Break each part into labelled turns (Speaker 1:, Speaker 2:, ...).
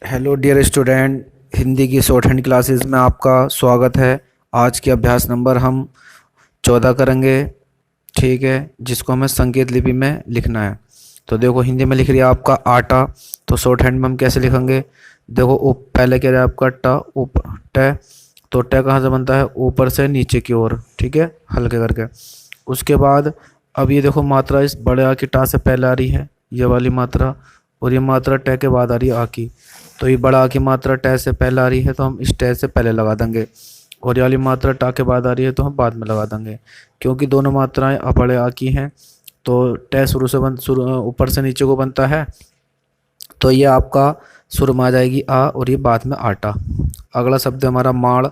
Speaker 1: Hello dear student. Hindi की short hand classes में आपका स्वागत है। आज के अभ्यास नंबर हम 14 करेंगे। ठीक है, जिसको हमें संकेत लिपि में लिखना है। तो देखो, हिंदी में लिख रही है आपका आटा। तो शॉर्ट हैंड में हम कैसे लिखेंगे? देखो, पहले कह रहा है आपका ट ऊपर ट। तो ट कहाँ से बनता है? ऊपर से नीचे की ओर। ठीक है, हल्के करके। उसके बाद अब ये देखो, मात्रा इस बड़े आ की टा से पहले आ रही है, ये वाली मात्रा। और ये मात्रा ट के बाद आ रही है आ की। तो ये बड़ा आ की मात्रा ट से पहले आ रही है, तो हम इस ट से पहले लगा देंगे। और ये वाली मात्रा टा के बाद आ रही है, तो हम बाद में लगा देंगे। क्योंकि दोनों मात्राएं बड़े आ की हैं, तो ट शुरू ऊपर से नीचे को बनता है। तो ये आपका शुरू में आ जाएगी आ, और ये बाद में आटा। अगला शब्द है हमारा माड़।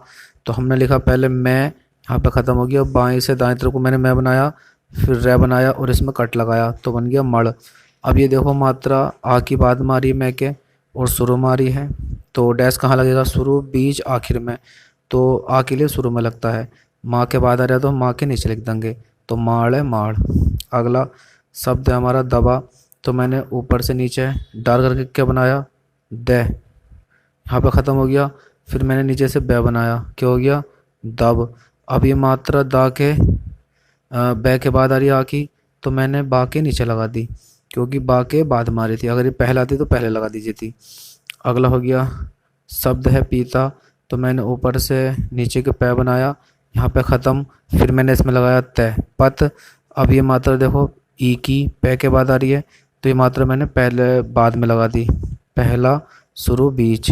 Speaker 1: तो हमने लिखा पहले मैं, यहाँ पे ख़त्म हो गया। बाएं से दाएं तरफ को मैंने मैं बनाया, फिर रे बनाया और इसमें कट लगाया, तो बन गया मड़। अब ये देखो, मात्रा आ की बाद में आ रही है मैं के, और शुरू में आ रही है। तो डैश कहाँ लगेगा? शुरू, बीच, आखिर में। तो आ के लिए शुरू में लगता है। माँ के बाद आ रहा है, तो माँ के नीचे लिख देंगे। तो माड़ है माड़। अगला शब्द है हमारा दबा। तो मैंने ऊपर से नीचे डार करके क्या बनाया? द। यहाँ पे ख़त्म हो गया। फिर मैंने नीचे से ब बनाया, क्या हो गया? दब। अब ये मात्रा दा के बै के बाद आ रही है आ की, तो मैंने बा के नीचे लगा दी, क्योंकि बा के बाद मारी थी। अगर ये पहले आती तो पहले लगा दीजिए थी। अगला हो गया शब्द है पीता। तो मैंने ऊपर से नीचे के पै बनाया, यहाँ पे ख़त्म। फिर मैंने इसमें लगाया तय, पत। अब ये मात्रा देखो, ई की पै के बाद आ रही है, तो ये मात्रा मैंने पहले बाद में लगा दी। पहला, शुरू, बीच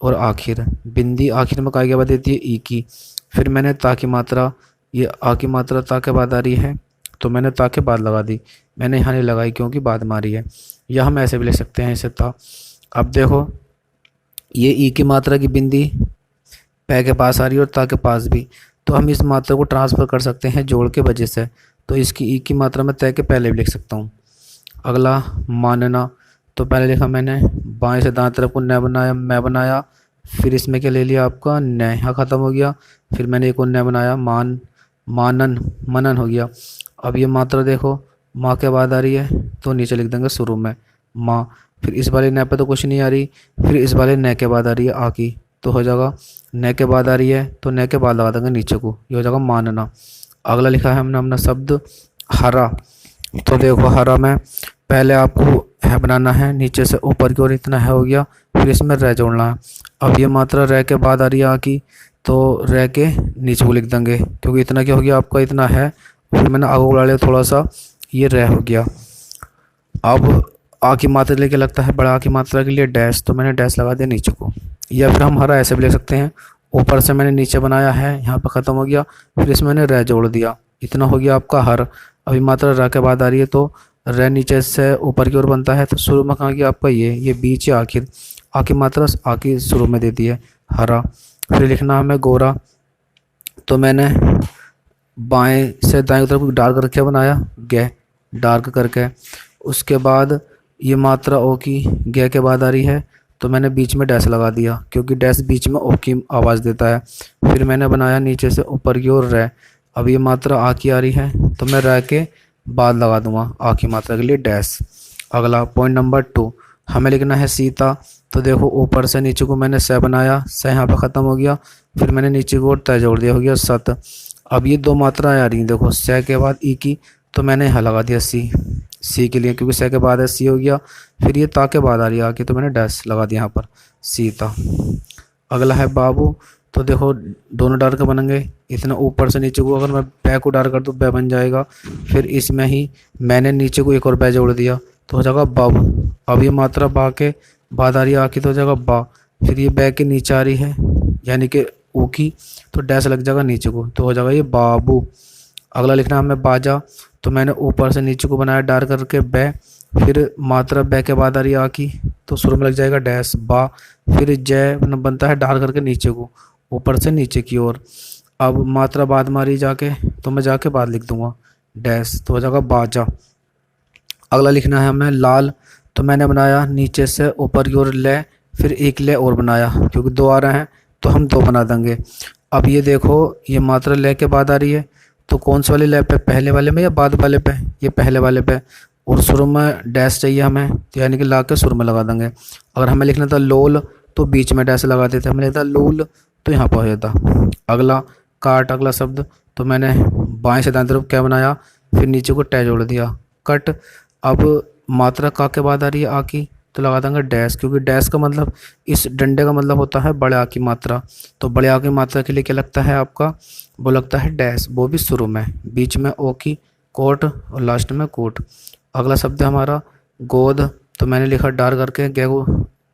Speaker 1: और आखिर। बिंदी आखिर में काय के बाद देती है? ई की। फिर मैंने ता की मात्रा, ये आ की मात्रा ता के बाद आ रही है, तो मैंने ता के बाद लगा दी। मैंने यहाँ नहीं लगाई क्योंकि बाद में आ रही है। या हम ऐसे भी ले सकते हैं, इसे ता। अब देखो, ये ई की मात्रा की बिंदी पै के पास आ रही है और ता के पास भी। तो हम इस मात्रा को ट्रांसफ़र कर सकते हैं जोड़ के वजह से। तो इसकी ई की मात्रा में तय के पहले भी लिख सकता हूँ। अगला मानना। तो पहले लिखा मैंने बाएं से दाएं तरफ को न बनाया, मैं बनाया। फिर इसमें क्या ले लिया आपका? न, यहाँ ख़त्म हो गया। फिर मैंने एक और न बनाया, मान, मानन, मनन हो गया। अब ये मात्रा देखो, माँ के बाद आ रही है, तो नीचे लिख देंगे शुरू में माँ। फिर इस वाले न पे तो कुछ नहीं आ रही। फिर इस वाले न के बाद आ रही है आ की, तो हो जाएगा न के बाद आ रही है, तो न के बाद लगा देंगे नीचे को, ये हो जाएगा मानना। अगला लिखा है हमने अपना शब्द हरा। तो देखो, हरा में पहले आपको है बनाना है, नीचे से ऊपर की ओर इतना है हो गया। फिर इसमें रह जोड़ना है। अब ये मात्रा रह के बाद आ रही है आ की, तो रह के नीचे को लिख देंगे, क्योंकि इतना क्या हो गया आपका? इतना है। फिर मैंने आगे बढ़ा लिया थोड़ा सा, ये रह हो गया। अब आ की मात्रा लेके लगता है बड़ा आ की मात्रा के लिए डैश, तो मैंने डैश लगा दिया नीचे को। या फिर हम हरा ऐसे भी ले सकते हैं, ऊपर से मैंने नीचे बनाया है, यहाँ पर ख़त्म हो गया। फिर इसमें मैंने रह जोड़ दिया, इतना हो गया आपका हर। अभी मात्रा र के बाद आ रही है, तो र नीचे से ऊपर की ओर बनता है। तो शुरू में कहाँ गया आपका? ये बीच या आखिर। आ की मात्रा आ की शुरू में दे दी है, हरा। फिर लिखना हमें गोरा। तो मैंने बाएं से दाएं तरफ डार्क करके बनाया, गे, डार्क करके। उसके बाद ये मात्रा ओ की गे के बाद आ रही है, तो मैंने बीच में डैश लगा दिया, क्योंकि डैश बीच में ओ की आवाज़ देता है। फिर मैंने बनाया नीचे से ऊपर की ओर रे। अब ये मात्रा आ की आ रही है, तो मैं रे के बाद लगा दूंगा आ की मात्रा के लिए डैश। अगला पॉइंट नंबर 2, हमें लिखना है सीता। तो देखो, ऊपर से नीचे को मैंने से बनाया, से यहाँ पे ख़त्म हो गया। फिर मैंने नीचे को तय जोड़ दिया, हो गया सत। अब ये दो मात्राएं आ रही हैं, देखो से के बाद ई की, तो मैंने यहाँ लगा दिया सी के लिए, क्योंकि से के बाद है सी हो गया। फिर ये ता के बाद आ रही है आके, तो मैंने डैश लगा दिया यहाँ पर, सीता। अगला है बाबू। तो देखो, दोनों डार के बनेंगे, इतना ऊपर से नीचे को अगर मैं बै को डार कर दूँ, बै बन जाएगा। फिर इसमें ही मैंने नीचे को एक और बै जोड़ दिया, तो हो जाएगा बब। अब ये मात्रा बा के बाद आ रही है आके, तो हो जाएगा बा। फिर ये बै के नीचे आ रही है, यानी कि ऊ की, तो डैश लग जाएगा नीचे को, तो हो जाएगा ये बाबू। अगला लिखना हमें बाजा। तो मैंने ऊपर से नीचे को बनाया डार करके बै। फिर मात्रा बै के बाद आ रही है आ की, तो शुरू में लग जाएगा डैश बा। फिर जय बनता है डार करके नीचे को, ऊपर से नीचे की ओर। अब मात्रा बाद मारी जाके, तो मैं जाके बाद लिख दूंगा डैश, तो हो जाएगा बाजा। अगला लिखना है हमें लाल। तो मैंने बनाया नीचे से ऊपर की ओर ले, फिर एक ले और बनाया, क्योंकि दो आ रहे हैं तो हम दो बना देंगे। अब ये देखो, ये मात्रा ले के बाद आ रही है, तो कौन से वाले ले पे? पहले वाले में या बाद वाले पे? ये पहले वाले पे। और शुरू में डैश चाहिए हमें, तो यानी कि ला के शुरू में लगा देंगे। अगर हमें लिखना था लोल तो बीच में डैश लगा देते, हमें लिखा था लूल तो यहाँ पर हो जाता। अगला काट, अगला शब्द, तो मैंने बाएं से दाएं तरफ क्या बनाया, फिर नीचे को टै जोड़ दिया, कट। अब मात्रा का के बाद आ रही है आ की, तो लगा देंगे डैश, क्योंकि डैश का मतलब इस डंडे का मतलब होता है बड़े आ की मात्रा। तो बड़े आ की मात्रा के लिए क्या लगता है आपका, वो लगता है डैश, वो भी शुरू में, बीच में ओ की कोट और लास्ट में कोट। अगला शब्द है हमारा गोद, तो मैंने लिखा डार करके कै को,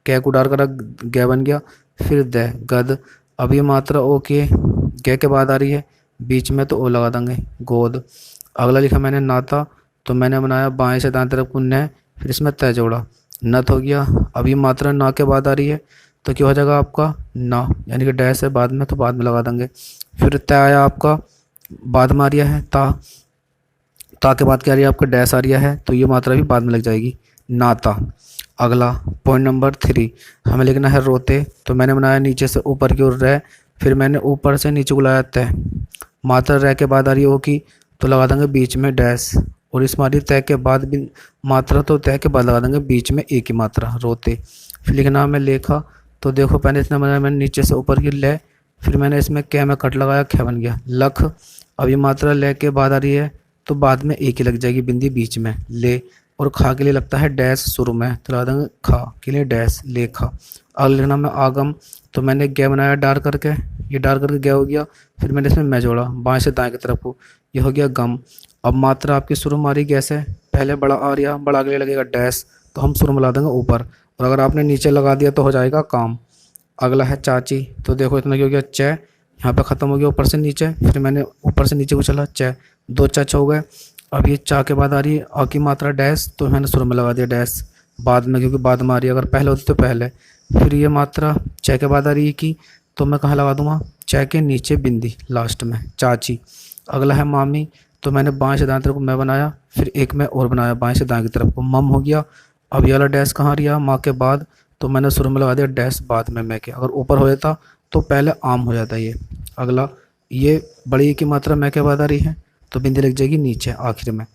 Speaker 1: कै को डार करा गे बन गया, फिर द गद। अब ये मात्रा ओ के गे के बाद आ रही है, बीच में तो ओ लगा देंगे गोद। अगला लिखा मैंने नाता, तो मैंने बनाया बाएं से दाएं तरफ को न, फिर इसमें तय जोड़ा, नत हो गया। अब ये मात्रा ना के बाद आ रही है, तो क्या हो जाएगा आपका ना, यानी कि डैश है बाद में तो बाद में लगा देंगे। फिर तय आया आपका, बाद में आ रहा है ता, ता के बाद क्या आ रही है आपका डैश आ रहा है, तो ये मात्रा भी बाद में लग जाएगी, नाता। अगला पॉइंट नंबर 3, हमें लिखना है रोते, तो मैंने बनाया नीचे से ऊपर की ओर रह, फिर मैंने ऊपर से नीचे को लाया तय, मात्रा रह के बाद आ रही है ओ की, तो लगा देंगे बीच में डैश, और इस मारी तय के बाद भी मात्रा, तो तय के बाद लगा देंगे बीच में एक ही मात्रा रोते। फिर लिखना हमें लेखा, तो देखो पहले इतना बनाया मैंने नीचे से ऊपर की ले, फिर मैंने इसमें कै में कट लगाया, खे बन गया लख। अब ये मात्रा ले के बाद आ रही है, तो बाद में एक ही लग जाएगी बिंदी बीच में ले, और खा के लिए लगता है डैश शुरू में, तो लगा देंगे खा के लिए डैश लेखा। अगले लिखना में आगम, तो मैंने गे बनाया डार करके, ये डार करके गे हो गया, फिर मैंने इसमें मैं जोड़ा बाएं से दाएं की तरफ को, ये हो गया गम। अब मात्रा आपकी शुरू में आ रही कैसे, पहले बड़ा आ रहा, बड़ा अगले लगेगा डैश, तो हम शुरू में ला देंगे ऊपर, और अगर आपने नीचे लगा दिया तो हो जाएगा काम। अगला है चाची, तो देखो इतना क्या हो गया च, यहाँ पे ख़त्म हो गया ऊपर से नीचे, फिर मैंने ऊपर से नीचे को चला च, दो चच हो गए। अब ये चा के बाद आ रही है आ की मात्रा डैश, तो मैंने शुरू में लगा दिया डैश, बाद में क्योंकि बाद में आ रही है, अगर पहले होती तो पहले। फिर ये मात्रा च के बाद आ रही है की, तो मैं कहाँ लगा दूंगा, च के नीचे बिंदी लास्ट में चाची। अगला है मामी, तो मैंने बाएं से दाएं तरफ को मैं बनाया, फिर एक मैं और बनाया बाएं से दाएं की तरफ को, मम हो गया। अब ये वाला डैश कहाँ रहा माँ के बाद, तो मैंने शुरू में लगा दिया डैश बाद में मैं के, अगर ऊपर हो जाता तो पहले आम हो जाता ये। अगला ये बड़ी की मात्रा मैं के बाद आ रही है, तो बिंदी लग जाएगी नीचे आखिर में।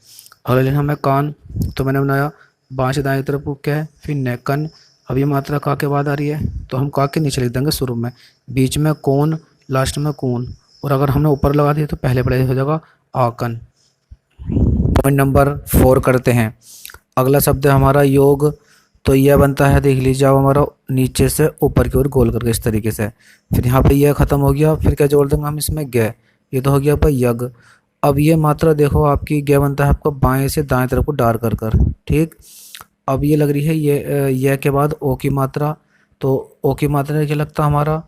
Speaker 1: अगला लिखना मैं कान, तो मैंने बनाया बाएं से दाएं तरफ को क्या है, फिर नेकन। अब ये मात्रा का के बाद आ रही है, तो हम का के नीचे लिख देंगे शुरू में, बीच में कौन, लास्ट में कौन, और अगर हमने ऊपर लगा दिया तो पहले पहले हो जाएगा आकन। पॉइंट नंबर 4 करते हैं। अगला शब्द है हमारा योग, तो यह बनता है देख लीजिए आप हमारा नीचे से ऊपर की ओर गोल करके इस तरीके से, फिर यहाँ पे यह ख़त्म हो गया, फिर क्या जोड़ देंगे हम इसमें गे, ये तो हो गया पर यज्ञ। अब ये मात्रा देखो आपकी गे बनता है आपका बाएं से दाएं तरफ को डार कर कर, ठीक। अब ये लग रही है ये के बाद ओ की मात्रा, तो ओ की मात्रा क्या लगता है हमारा,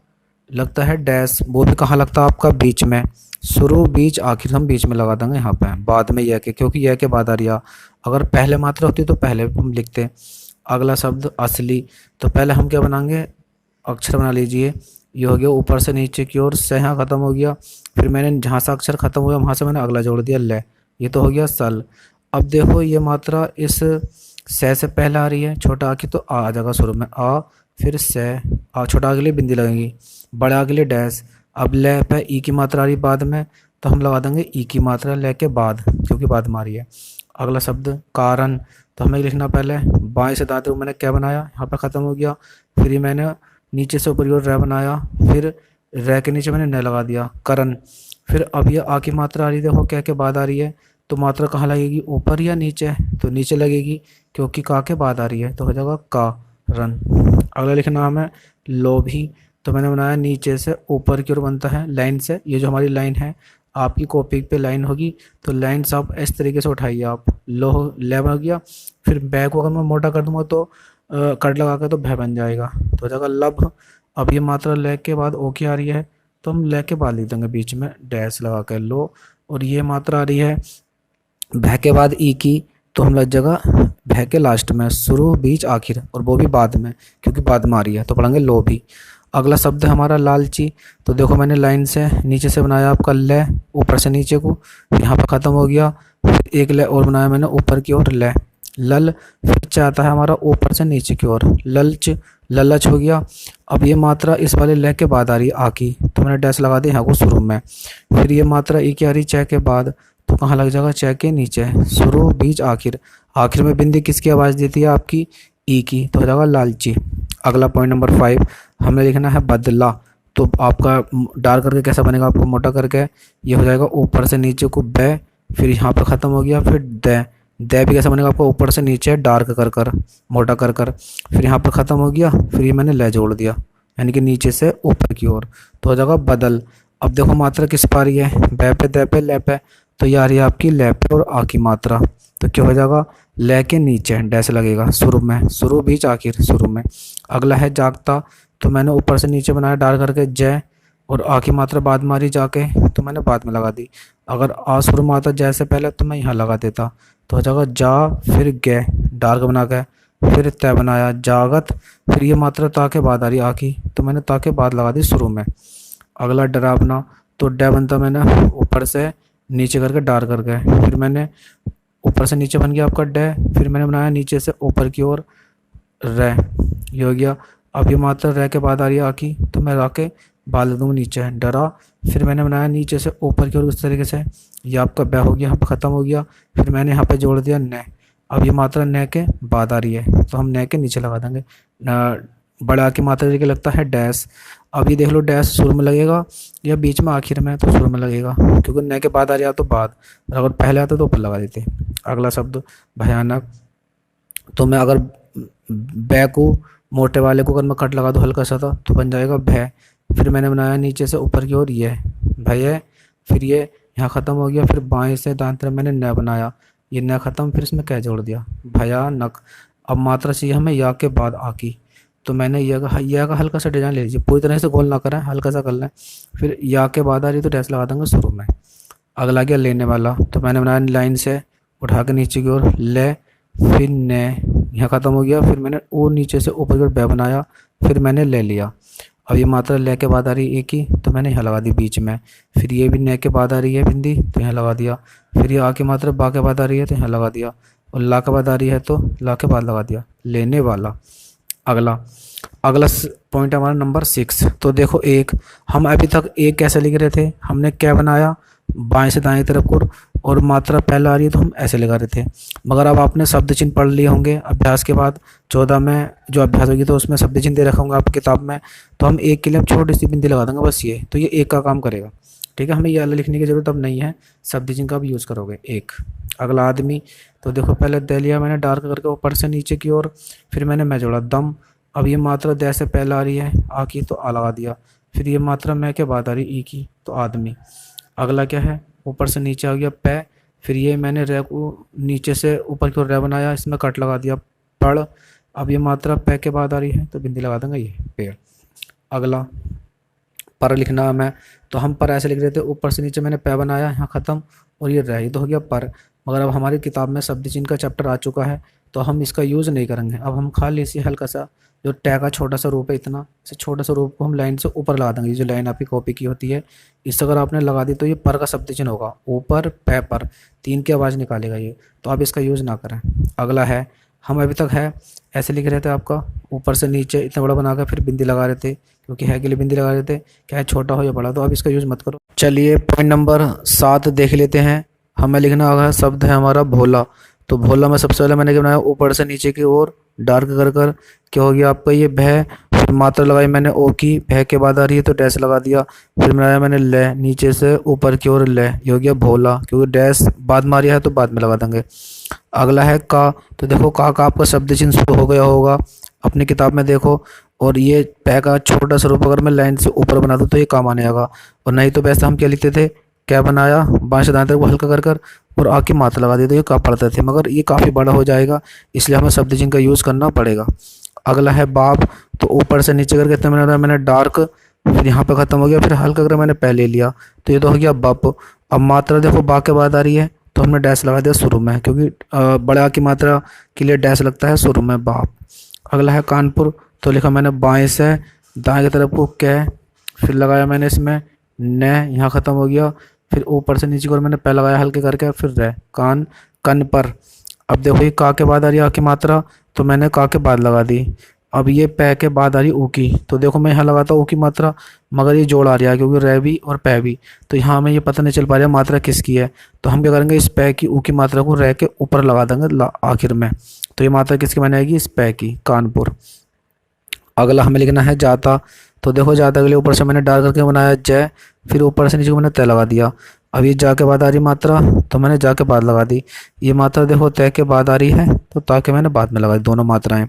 Speaker 1: लगता है डैश, वो भी कहाँ लगता है आपका बीच में, शुरू बीच आखिर हम बीच में लगा देंगे यहाँ पे बाद में यह के, क्योंकि यह के बाद आ रही है, अगर पहले मात्रा होती तो पहले हम लिखते। अगला शब्द असली, तो पहले हम क्या बनाएंगे, अक्षर बना लीजिए, ये हो गया ऊपर से नीचे की ओर से, यहाँ ख़त्म हो गया, फिर मैंने जहाँ से अक्षर ख़त्म हुआ वहाँ से मैंने अगला जोड़ दिया ले, ये तो हो गया सल। अब देखो ये मात्रा इस से पहले आ रही है, छोटा आ की तो आ जाएगा शुरू में आ, फिर से आ, छोटा आ के लिए बिंदी लगेगी, बड़ा आ के लिए डैश। अब ले पे ई की मात्रा आ रही बाद में, तो हम लगा देंगे ई की मात्रा ले के बाद, क्योंकि बाद में आ रही है। अगला शब्द कारण, तो हमें लिखना पहले बाएं से दाएं तक मैंने क्या बनाया, यहाँ पे ख़त्म हो गया, फिर ये मैंने नीचे से ऊपर की ओर रे बनाया, फिर रे के नीचे मैंने न लगा दिया करण। फिर अब ये आ की मात्रा आ रही है, देखो क्या के बाद आ रही है, तो मात्रा कहाँ लगेगी, ऊपर या नीचे, तो नीचे लगेगी क्योंकि का के बाद आ रही है, तो हो जाएगा का रन। अगला लिखना हमें लोभी, तो मैंने बनाया नीचे से ऊपर की ओर बनता है लाइन से, ये जो हमारी लाइन है आपकी कॉपी पे लाइन होगी, तो लाइन से आप इस तरीके से उठाइए आप, लो ले हो गया। फिर बैक को अगर मैं मोटा कर दूंगा तो कट लगा कर तो भय बन जाएगा, तो हो जाएगा लब। अब ये मात्रा ले के बाद ओ की आ रही है, तो हम ले के बाद लिख देंगे बीच में डैश लगा कर लो, और ये मात्रा आ रही है भय के बाद ई की, तो हम लग जाएगा भय के लास्ट में, शुरू बीच आखिर, और वो भी बाद में क्योंकि बाद में आ रही है, तो पढ़ेंगे लो भी। अगला शब्द है हमारा लालची, तो देखो मैंने लाइन से नीचे से बनाया आपका ले, ऊपर से नीचे को, यहाँ पर ख़त्म हो गया, फिर एक ले और बनाया मैंने ऊपर की ओर ले, लल, फिर चाहता है हमारा ऊपर से नीचे की ओर ललच, ललच हो गया। अब ये मात्रा इस वाले ले के बाद आ रही है आ की, तो मैंने डैश लगा दिया यहाँ को शुरू में। फिर ये मात्रा ई की आ रही च के बाद, तो कहाँ लग जाएगा च के नीचे, शुरू बीच आखिर। आखिर में बिंदी किसकी आवाज़ देती है? आपकी ई की, तो हो जाएगा लालची। अगला पॉइंट नंबर 5 हमने लिखना है बदला। तो आपका डार्क करके कैसा बनेगा? आपको मोटा करके ये हो जाएगा ऊपर से नीचे को बै, फिर यहाँ पर ख़त्म हो गया, फिर दै भी कैसा बनेगा? आपको ऊपर से नीचे डार्क कर कर मोटा कर कर, फिर यहाँ पर ख़त्म हो गया, फिर ये मैंने ले जोड़ दिया, यानी कि नीचे से ऊपर की ओर, तो हो जाएगा बदल। अब देखो मात्रा किस पा रही है? बै पे, दै पे, ले पे, तो ये आ रही है आपकी ले पे और आ की मात्रा, तो क्या हो जाएगा? ले के नीचे डैश लगेगा शुरू में, शुरू बीच आखिर शुरू में। अगला है जागता, तो मैंने ऊपर से नीचे बनाया डार्क करके जय, और आ की मात्रा बाद मारी जाके, तो मैंने बाद में लगा दी। अगर आ शुरू में आता जय से पहले तो मैं यहाँ लगा देता, तो हो जाएगा जा, फिर गे डार्क बना के, फिर तय बनाया जागत, फिर ये मात्रा ता के बाद आ रही आ की, तो मैंने ता के बाद लगा दी शुरू में। अगला डरावना, तो डे बनता मैंने ऊपर से नीचे करके डार्क करके, फिर मैंने ऊपर से नीचे बन गया आपका डे, फिर मैंने बनाया नीचे से ऊपर की ओर रे, ये हो गया। अब ये मात्रा रे के बाद आ रही है आ की, तो मैं रा के बाद दूँगा नीचे डरा, फिर मैंने बनाया नीचे से ऊपर की ओर उस तरीके से, ये आपका बै हो गया, यहाँ पर ख़त्म हो गया, फिर मैंने यहाँ पे जोड़ दिया न। अब ये मात्रा न के बाद आ रही है, तो हम न के नीचे लगा देंगे न। बड़ा की मात्रा देखिए लगता है डैश। अब ये देख लो डैश शुरू में लगेगा या बीच में आखिर में, तो शुरू में लगेगा, क्योंकि न के बाद आ रहा तो बाद, अगर पहले आता तो ऊपर लगा देते। अगला शब्द भयानक, तो मैं अगर बै को मोटे वाले को अगर मैं कट लगा दूँ हल्का सा था तो बन जाएगा भय, फिर मैंने बनाया नीचे से ऊपर की ओर ये भय, फिर ये यहाँ ख़त्म हो गया, फिर बाएं से दाएं तरफ मैंने न बनाया, ये न ख़त्म, फिर इसमें क्या जोड़ दिया भयानक। अब मात्रा चाहिए हमें या के बाद आ की, तो मैंने या का हल्का सा डिजाइन ले लीजिए, पूरी तरह से गोल ना करें, हल्का सा कर लें, फिर या के बाद आ रही तो डैश लगा देंगे शुरू में। अगला गया लेने वाला, तो मैंने बनाया लाइन से उठा के नीचे की ओर ले, फिर न यहाँ ख़त्म हो गया, फिर मैंने वो नीचे से ऊपर की ओर बै बनाया, फिर मैंने ले लिया। अब ये मात्रा ले के बाद आ रही है एक ही, तो मैंने यहाँ लगा दी बीच में, फिर ये भी न के बाद आ रही है बिंदी, तो यहाँ लगा दिया, फिर ये आ की मात्रा बा के बाद आ रही है तो यहाँ लगा दिया, और ला के बाद आ रही है तो ला के बाद लगा दिया, लेने वाला। अगला अगला पॉइंट हमारा नंबर 6। तो देखो एक, हम अभी तक एक कैसे लिख रहे थे? हमने क्या बनाया? बाएं से दाएं तरफ को, और मात्रा पहले आ रही है तो हम ऐसे लगा रहे थे। मगर अब आपने शब्द चिन्ह पढ़ लिए होंगे अभ्यास के बाद, 14 में जो अभ्यास होगी तो उसमें शब्द चिन्ह दे रखा होगा आपकी किताब में, तो हम एक के लिए हम छोटी सी बिंदी लगा देंगे बस, ये तो ये एक का काम करेगा। ठीक है, हमें ये अलग लिखने की जरूरत अब नहीं है, शब्द चिन्ह का भी यूज़ करोगे एक। अगला आदमी, तो देखो पहले दे लिया मैंने डार्क करके ऊपर से नीचे की ओर, फिर मैंने मैं जोड़ा दम। अब ये मात्रा दै से पहले आ रही है आ की, तो आ लगा दिया, फिर ये मात्रा मैं के बाद आ रही ई की, तो आदमी। अगला क्या है? ऊपर से नीचे आ गया पै, फिर ये मैंने रे को नीचे से ऊपर की ओर रे बनाया, इसमें कट लगा दिया पड़। अब ये मात्रा पै के बाद आ रही है तो बिंदी लगा देंगे ये पेड़। अगला पर लिखना है हमें, तो हम पर ऐसे लिख रहे थे, ऊपर से नीचे मैंने पै बनाया, यहाँ ख़त्म, और ये रह, तो हो गया पर। मगर अब हमारी किताब में शब्द चिन्ह का चैप्टर आ चुका है, तो हम इसका यूज़ नहीं करेंगे। अब हम खाली इसी हल्का सा जो टै का छोटा सा रूप है, इतना से छोटा सा रूप को हम लाइन से ऊपर लगा देंगे। ये जो लाइन आपकी कॉपी की होती है, इससे अगर आपने लगा दी तो ये पर का शब्द चिन्ह होगा, ऊपर पै पर, 3 की आवाज़ निकालेगा ये, तो आप इसका यूज़ ना करें। अगला है, हम अभी तक है ऐसे लिख रहे थे, आपका ऊपर से नीचे इतना बड़ा बनाकर फिर बिंदी लगा रहे थे, क्योंकि है के लिए बिंदी लगा रहे थे, क्या है छोटा हो या बड़ा, तो आप इसका यूज़ मत करो। चलिए पॉइंट नंबर 7 देख लेते हैं। हमें लिखना होगा शब्द है हमारा भोला। तो भोला में सबसे पहले मैंने क्या बनाया? ऊपर से नीचे की ओर डार्क कर कर, क्या हो गया आपका ये भय, फिर मात्रा लगाई मैंने ओ की, भय के बाद आ रही है तो डैश लगा दिया, फिर बनाया मैंने ले, नीचे से ऊपर की ओर ले, ये हो गया भोला, क्योंकि डैश बाद में आ रही है तो बाद में लगा देंगे। अगला है का, तो देखो का आपका शब्द चिन्ह शुरू हो गया होगा अपनी किताब में, देखो, और ये पै का छोटा सा रूप अगर मैं लाइन से ऊपर बना दूँ तो ये काम आने आएगा, और नहीं तो वैसे हम क्या लिखते थे? क्या बनाया? बाएं से दाएं तक वो हल्का कर कर और आके मात्रा लगा दी, तो ये का पढ़ते थे, मगर ये काफ़ी बड़ा हो जाएगा, इसलिए हमें शब्द चिन्ह का यूज़ करना पड़ेगा। अगला है बाप, तो ऊपर से नीचे करके इतना मैंने डार्क, फिर यहाँ पे ख़त्म हो गया, फिर हल्का कर मैंने पहले लिया, तो ये तो हो गया बप। अब मात्रा देखो बा के बाद आ रही है तो हमने डैश लगा दिया शुरू में, क्योंकि बड़ा की मात्रा के लिए डैश लगता है शुरू में, बाप। अगला है कानपुर, तो लिखा मैंने बाएं से दाएं की तरफ को कै, फिर लगाया मैंने इसमें न, यहाँ ख़त्म हो गया, फिर ऊपर से नीचे की ओर मैंने पै लगाया हल्के करके, फिर रह कान, कन पर। अब देखो ये का के बाद आ रही है आ की मात्रा, तो मैंने का के बाद लगा दी, अब ये पै के बाद आ रही ऊ की, तो देखो मैं यहाँ लगाता हूँ ऊ की मात्रा, मगर ये जोड़ आ रहा है क्योंकि रै भी और पै भी, तो यहाँ हमें ये पता नहीं चल पा रहा है मात्रा किसकी है। तो हम क्या करेंगे, इस पै की ऊ की मात्रा को रै के ऊपर लगा देंगे आखिर में। तो ये मात्रा किसकी बन आएगी, इस पै की, कानपुर। अगला हमें लिखना है जाता। तो देखो जाता के लिए ऊपर से मैंने डाल करके बनाया जय, फिर ऊपर से नीचे को मैंने तय लगा दिया। अब ये जा के बाद आ रही मात्रा, तो मैंने जा के बाद लगा दी। ये मात्रा देखो तय के बाद आ रही है, तो ता के मैंने बाद में लगा दी, दोनों मात्राएं।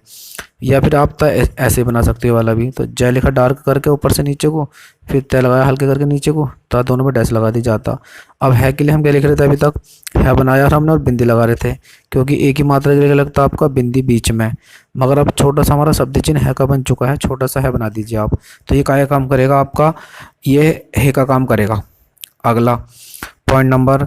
Speaker 1: या फिर आप तय ऐसे बना सकते हो वाला भी, तो जय लिखा डार्क करके ऊपर से नीचे को, फिर तय लगाया हल्के करके नीचे को, ता दोनों में डैश लगा दी जाता। अब है के लिए हम क्या लिख रहे थे, अभी तक है बनाया और हमने और बिंदी लगा रहे थे, क्योंकि एक ही मात्रा के लिए लगता आपका बिंदी बीच में। मगर अब छोटा सा हमारा शब्द चिन्ह है का बन चुका है, छोटा सा है बना दीजिए आप। तो ये क्या काम करेगा आपका, ये है का काम करेगा। अगला पॉइंट नंबर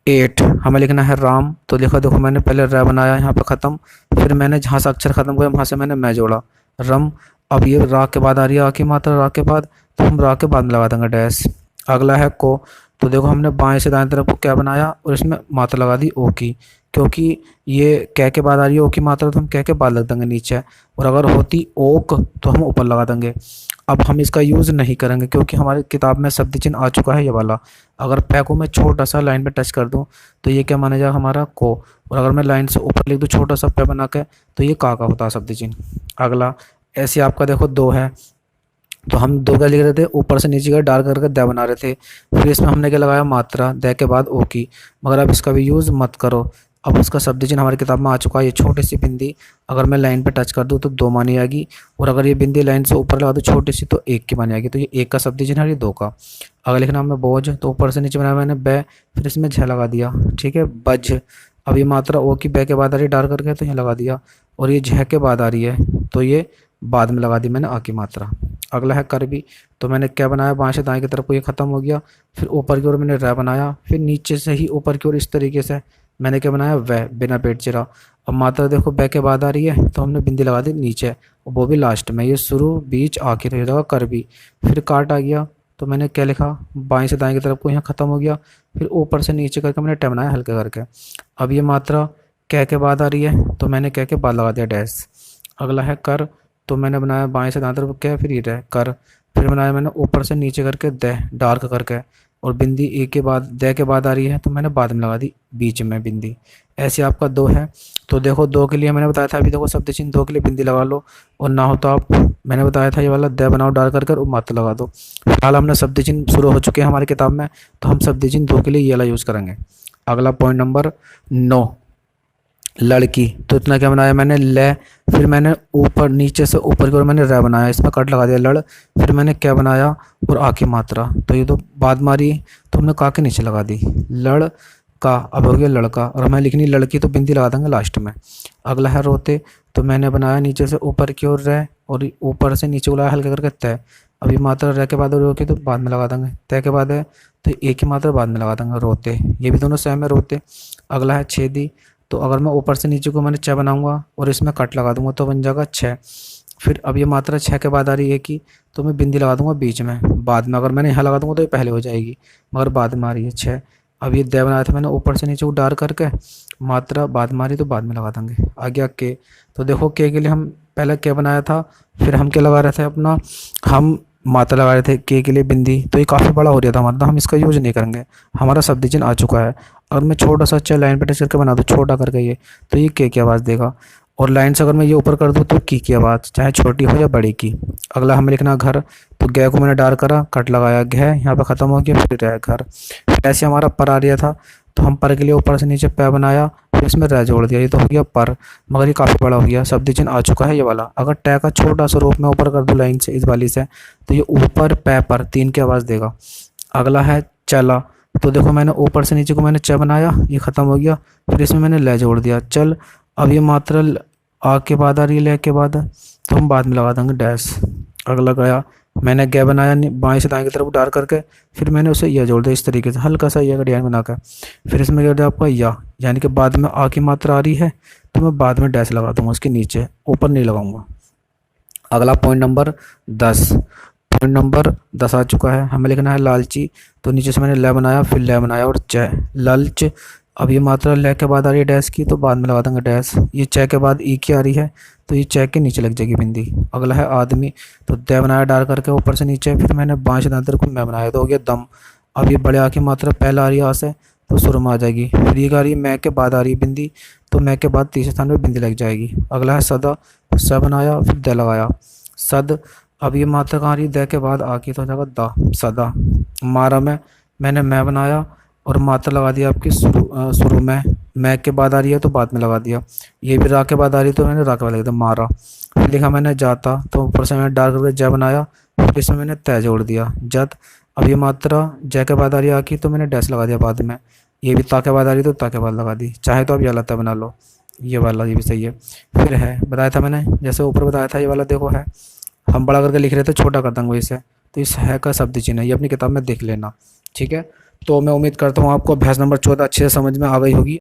Speaker 1: 8 हमें लिखना है राम। तो लिखा देखो मैंने पहले रै बनाया यहाँ पे ख़त्म, फिर मैंने जहाँ से अक्षर ख़त्म किया वहाँ से मैंने मैं जोड़ा रम। अब ये रा के बाद आ रही है आ की मात्रा, रा के बाद, तो हम रा के बाद में लगा देंगे डैश। अगला है को। तो देखो हमने बाएं से दाएं तरफ को क्या बनाया और इसमें मात्रा लगा दी ओ की, क्योंकि ये कह के बाद आ रही है ओ की मात्रा, तो हम कह के बाद लग देंगे नीचे, और अगर होती ओक तो हम ऊपर लगा देंगे। अब हम इसका यूज़ नहीं करेंगे क्योंकि हमारी किताब में शब्द चिन्ह आ चुका है ये वाला। अगर पै को मैं छोटा सा लाइन पे टच कर दूं तो ये क्या माना जाएगा, हमारा को, और अगर मैं लाइन से ऊपर लिख दूं छोटा सा पै बना के, तो ये का होता है शब्द चिन्ह। अगला ऐसे आपका देखो दो है, तो हम दो क्या लिख रहे थे, ऊपर से नीचे का डार्क करके द बना रहे थे, फिर इसमें हमने क्या लगाया मात्रा द के बाद ओ की। मगर अब इसका भी यूज़ मत करो, अब उसका शब्द चिन्ह हमारी किताब में आ चुका है। ये छोटी सी बिंदी अगर मैं लाइन पे टच कर दूँ तो दो मानी आएगी, और अगर ये बिंदी लाइन से ऊपर लगा दूँ छोटी सी तो एक की मानी आएगी। तो ये एक का शब्द चिन्ह है, ये दो का। अगर लिखना हमें बोझ, तो ऊपर से नीचे बनाया मैंने बै, फिर इसमें झ लगा दिया, ठीक है, बज। अब ये मात्रा ओ की बै के बाद आ रही है डार्क करके, तो यहाँ लगा दिया, और ये झ के बाद आ रही है तो ये बाद में लगा दी मैंने आ की मात्रा। अगला है कर भी। तो मैंने क्या बनाया, बाएं से दाएं की तरफ को ये ख़त्म हो गया, फिर ऊपर की ओर मैंने रै बनाया, फिर नीचे से ही ऊपर की ओर इस तरीके से मैंने क्या बनाया वह, बिना पेट चिरा। अब मात्रा देखो बै के बाद आ रही है, तो हमने बिंदी लगा दी नीचे, और वो भी लास्ट में, ये शुरू बीच आखिर हो जाएगा कर भी। फिर काट आ गया, तो मैंने क्या लिखा, बाएं से दाएं की तरफ को यहाँ ख़त्म हो गया, फिर ऊपर से नीचे करके मैंने ट बनाया हल्के करके। अब ये मात्रा कह के बाद आ रही है, तो मैंने कह के बाद लगा दिया डैश। अगला है कर। तो मैंने बनाया बाएं से दाएं तरफ क्या, फिर ये रह कर, फिर बनाया मैंने ऊपर से नीचे करके द डार्क करके, और बिंदी ए के बाद द के बाद आ रही है, तो मैंने बाद में लगा दी बीच में बिंदी। ऐसे आपका दो है। तो देखो दो के लिए मैंने बताया था, अभी देखो शब्द चिन्ह दो के लिए बिंदी लगा लो, और ना हो तो आप, मैंने बताया था ये वाला द बनाओ डाल कर और मात्रा लगा दो। फिलहाल हमने शब्द चिन्ह शुरू हो चुके हैं हमारी किताब में, तो हम शब्द चिन्ह दो के लिए ये वाला यूज़ करेंगे। अगला पॉइंट नंबर 9 लड़की। तो इतना क्या बनाया मैंने ले, फिर मैंने ऊपर नीचे से ऊपर की ओर मैंने रै बनाया, इसमें कट लगा दिया लड़, फिर मैंने क्या बनाया और आ की मात्रा, तो ये तो बाद मारी, तो हमने का के नीचे लगा दी लड़ का। अब हो गया लड़का, और हमें लिखनी लड़की तो बिंदी लगा देंगे लास्ट में। अगला है रोते। तो मैंने बनाया नीचे से ऊपर की ओर रै, और ऊपर से नीचे बुलाया हल्के करके तय। अभी मात्रा रै के बाद रोके तो बाद में लगा देंगे, तय के बाद है तो एक ही मात्रा बाद में लगा देंगे रोते, ये भी दोनों सेम है रोते। अगला है छेदी। तो अगर मैं ऊपर से नीचे को मैंने छः बनाऊंगा और इसमें कट लगा दूंगा तो बन जाएगा छः। फिर अब ये मात्रा छः के बाद आ रही है कि, तो मैं बिंदी लगा दूंगा बीच में बाद में, अगर मैंने यहाँ लगा दूंगा तो ये पहले हो जाएगी, मगर बाद में आ रही है छः। अब ये द बनाया था मैंने ऊपर से नीचे को डार करके, मात्रा बाद में आ रही तो बाद में लगा देंगे। आ गया के। तो देखो के लिए हम पहले के बनाया था, फिर हम क्या लगा रहे थे अपना, हम मात्रा लगा रहे थे के लिए बिंदी, तो ये काफ़ी बड़ा हो रहा था हमारा, तो हम इसका यूज नहीं करेंगे, हमारा शब्द चिन्ह आ चुका है। अगर मैं छोटा सा अच्छा लाइन पे टच करके बना दूँ छोटा करके ये, तो ये के की आवाज़ देगा, और लाइन से अगर मैं ये ऊपर कर दूँ तो की आवाज़, चाहे छोटी हो या बड़ी की। अगला हमें लिखना घर। तो गै को मैंने डार करा, कट लगाया घ, यहाँ पे ख़त्म हो गया, फिर रह घर। ऐसे हमारा पर आ रहा था, तो हम पर के लिए ऊपर से नीचे पै बनाया, फिर इसमें रह जोड़ दिया, ये तो हो गया पर, मगर ये काफ़ी बड़ा हो गया, शब्द चिन्ह आ चुका है ये वाला। अगर टै का छोटा सा रूप में ऊपर कर दूँ लाइन से इस वाली से, तो ये ऊपर पै पर तीन की आवाज़ देगा। अगला है चला। तो देखो मैंने ऊपर से नीचे को मैंने च बनाया, ये ख़त्म हो गया, फिर इसमें मैंने ले जोड़ दिया चल। अब ये मात्रा आ के बाद आ रही है ले के बाद, तो हम बाद में लगा देंगे डैश। अगला गया, मैंने गे बनाया बाएं से दाएं की तरफ डार करके, फिर मैंने उसे यह जोड़ दिया इस तरीके से हल्का सा यह का डिजाइन बनाकर, फिर इसमें जोड़ दिया आपका या, यानी कि बाद में आ की मात्रा आ रही है तो मैं बाद में डैश लगा दूंगा उसके नीचे, ऊपर नहीं लगाऊंगा। अगला पॉइंट नंबर 10। पॉइंट नंबर 10 आ चुका है, हमें लिखना है लालची। तो नीचे से मैंने ल बनाया, फिर ल बनाया और च, ललच। अब ये मात्रा ले के बाद आ रही है डैश की, तो बाद में लगा देंगे डैश। ये च के बाद ई की आ रही है, तो ये च के नीचे लग जाएगी बिंदी। अगला है आदमी, तो द बनाया डाल करके ऊपर से नीचे, फिर मैंने बांश दांतर को मैं बनाया, तो हो गया दम। अब ये बड़े आ की मात्रा पहले आ रही है आ से, तो शुरू में आ जाएगी। फिर ये आ रही है मैं के बाद आ रही है बिंदी, तो मैं के बाद तीसरे स्थान पर बिंदी लग जाएगी। अगला है सदा, तो स बनाया फिर द लगाया, सद। अब ये मात्रा कहाँ आ रही है, द के बाद आ की, तो हो जाएगा दा, सदा। मारा में मैंने मैं बनाया और मात्रा लगा दिया आपकी शुरू में, मैं के बाद आ रही है तो बाद में लगा दिया। ये भी रा के बाद आ रही है तो मैंने रा के बाद लगा दिया, मारा। फिर लिखा मैंने जाता, तो ऊपर से मैंने डाल करके ज बनाया, फिर इसमें मैंने तय जोड़ दिया, जत। अब ये मात्रा ज के बाद आ रही है आकी, तो मैंने डैश लगा दिया बाद में। ये भी ता के बाद आ रही तो ता के बाद लगा दी। चाहे तो आप ये वाला तय बना लो, ये वाला ये भी सही है। फिर है बताया था मैंने, जैसे ऊपर बताया था, ये वाला देखो है, हम बड़ा करके लिख रहे थे, छोटा कर देंगे इसे, तो इस है का शब्द चिन्ह है, ये अपनी किताब में देख लेना। ठीक है, तो मैं उम्मीद करता हूँ आपको अभ्यास नंबर 14 अच्छे से समझ में आ गई होगी।